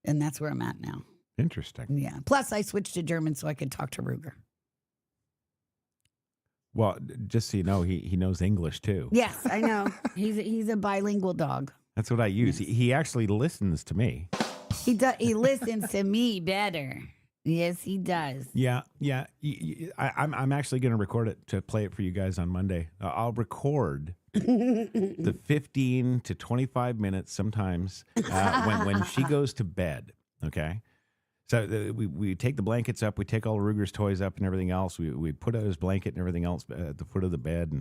and that's where I'm at now. Interesting. Yeah. Plus, I switched to German so I could talk to Ruger. Well, just so you know, he knows English too. Yes, I know. He's a bilingual dog. That's what I use. Yes. He actually listens to me. He listens to me better. Yes, he does. Yeah. I'm actually going to record it to play it for you guys on Monday. I'll record the 15 to 25 minutes sometimes when she goes to bed. Okay. So we take the blankets up, we take all Ruger's toys up and everything else. We put out his blanket and everything else at the foot of the bed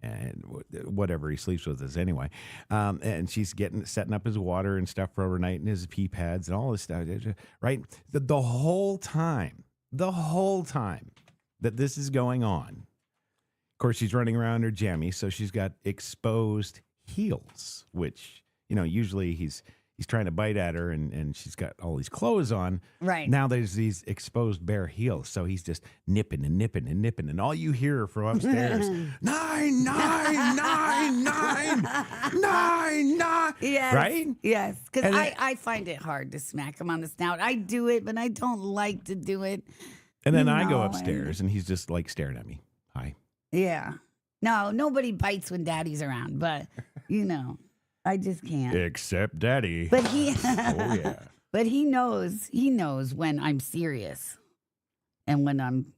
and whatever he sleeps with us anyway. And she's setting up his water and stuff for overnight and his pee pads and all this stuff. Right? The whole time that this is going on, of course, she's running around her jammies, so she's got exposed heels, which, usually he's trying to bite at her and she's got all these clothes on. Right. Now there's these exposed bare heels. So he's just nipping and nipping and nipping. And all you hear from upstairs, 9, 9, 9, 9, 9, 9. Yes. Right? Yes. Because And then- I find it hard to smack him on the snout. I do it, but I don't like to do it. And then I go No, upstairs and he's just like staring at me. Hi. Yeah. No, nobody bites when daddy's around, but, I just can't. Except daddy. But he Oh, yeah. But he knows when I'm serious and when I'm,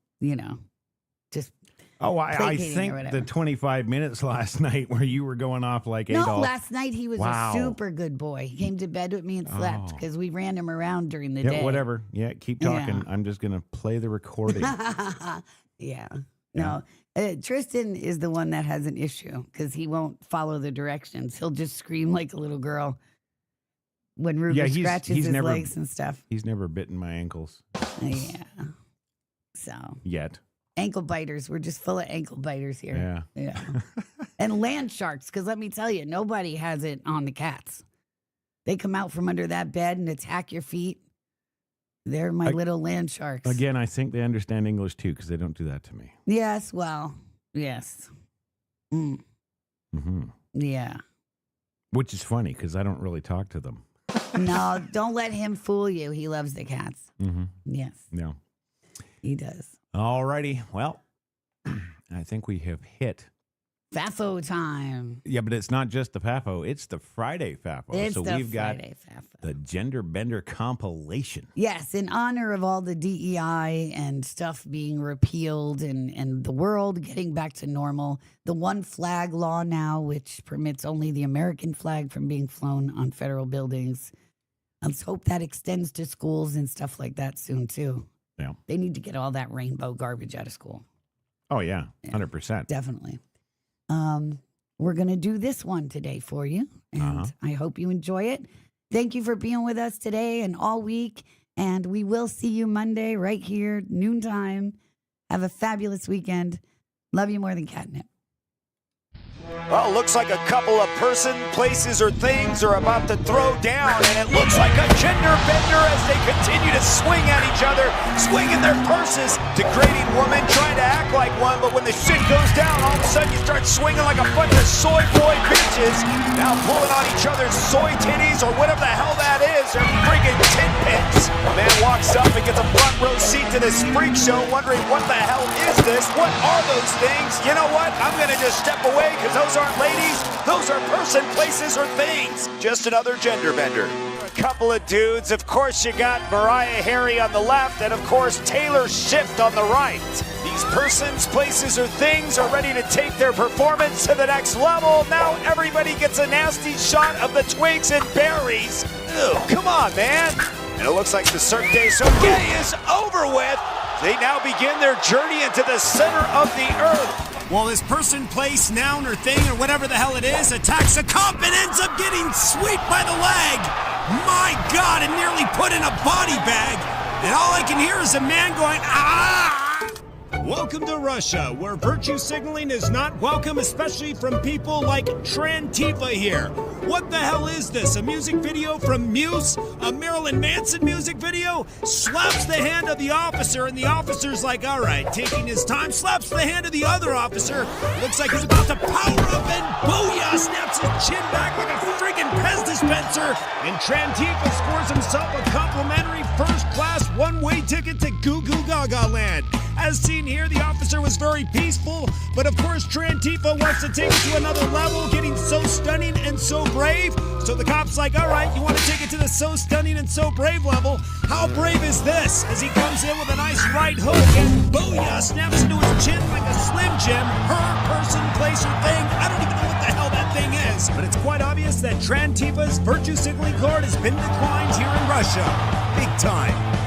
just Oh, I placating or think whatever. the 25 minutes last night where you were going off like No, Adolf. last night he was Wow. a super good boy. He came to bed with me and slept Oh. because we ran him around during the Yeah, day. whatever. Yeah, keep talking. Yeah. I'm just going to play the recording. Yeah. No, Tristan is the one that has an issue because he won't follow the directions. He'll just scream like a little girl when Ruger Yeah, he's scratches his never- legs and stuff. He's never bitten my ankles Yeah. So yet. ankle biters. We're just full of ankle biters here. Yeah. Yeah. And land sharks, because let me tell you, nobody has it on the cats. They come out from under that bed and attack your feet. They're my little land sharks. Again, I think they understand English too because they don't do that to me. Yes, well, yes. Mm, Hmm. yeah. Which is funny because I don't really talk to them. No, don't let him fool you. He loves the cats. Mm-hmm. Yes, Yeah. he does. All righty. Well, I think we have hit. Fafo time. Yeah, but it's not just the FAFO. It's the Friday FAFO. It's so the we've got Friday Fafo. the Gender Bender compilation. Yes, in honor of all the DEI and stuff being repealed and the world getting back to normal. The one flag law now, which permits only the American flag from being flown on federal buildings. Let's hope that extends to schools and stuff like that soon, too. Yeah. They need to get all that rainbow garbage out of school. Oh, yeah. 100%. Definitely. We're going to do this one today for you, and I hope you enjoy it. Thank you for being with us today and all week, and we will see you Monday right here, noontime. Have a fabulous weekend. Love you more than catnip. Well, looks like a couple of person, places, or things are about to throw down, and it looks like a gender bender as they continue to swing at each other, swinging their purses, degrading women, trying to act like one, but when the shit goes down, all of a sudden you start swinging like a bunch of soy boy bitches, now pulling on each other's soy titties, or whatever the hell that is, or friggin' tit pins. A man walks up and gets a front row seat to this freak show, wondering what the hell is this? What are those things? You know what? I'm gonna just step away, because those aren't ladies, those are person, places, or things. Just another gender bender. A couple of dudes. Of course, you got Mariah Harry on the left, and of course, Taylor Swift on the right. These persons, places, or things are ready to take their performance to the next level. Now everybody gets a nasty shot of the twigs and berries. Ew, come on, man. And it looks like the Cirque du Soleil is over with. They now begin their journey into the center of the earth. Well, this person, place, noun, or thing, or whatever the hell it is, attacks a cop and ends up getting swept by the leg. My God, and nearly put in a body bag. And all I can hear is a man going, ah! Welcome to Russia, where virtue signaling is not welcome, especially from people like Trantifa here. What the hell is this? A music video from Muse? A Marilyn Manson music video? Slaps the hand of the officer, and the officer's like, all right, taking his time, slaps the hand of the other officer. Looks like he's about to power up, and booyah, snaps his chin back like a friggin' Pez dispenser. And Trantifa scores himself a complimentary first-class one-way ticket to Goo Goo Gaga Land. As seen here, the officer was very peaceful, but of course Trantifa wants to take it to another level, getting so stunning and so brave. So the cop's like, all right, you want to take it to the so stunning and so brave level? How brave is this? As he comes in with a nice right hook and booyah, snaps into his chin like a Slim Jim. Her, person, place, or thing. I don't even know what the hell that thing is. But it's quite obvious that Trantifa's virtue signaling card has been declined here in Russia. Big time.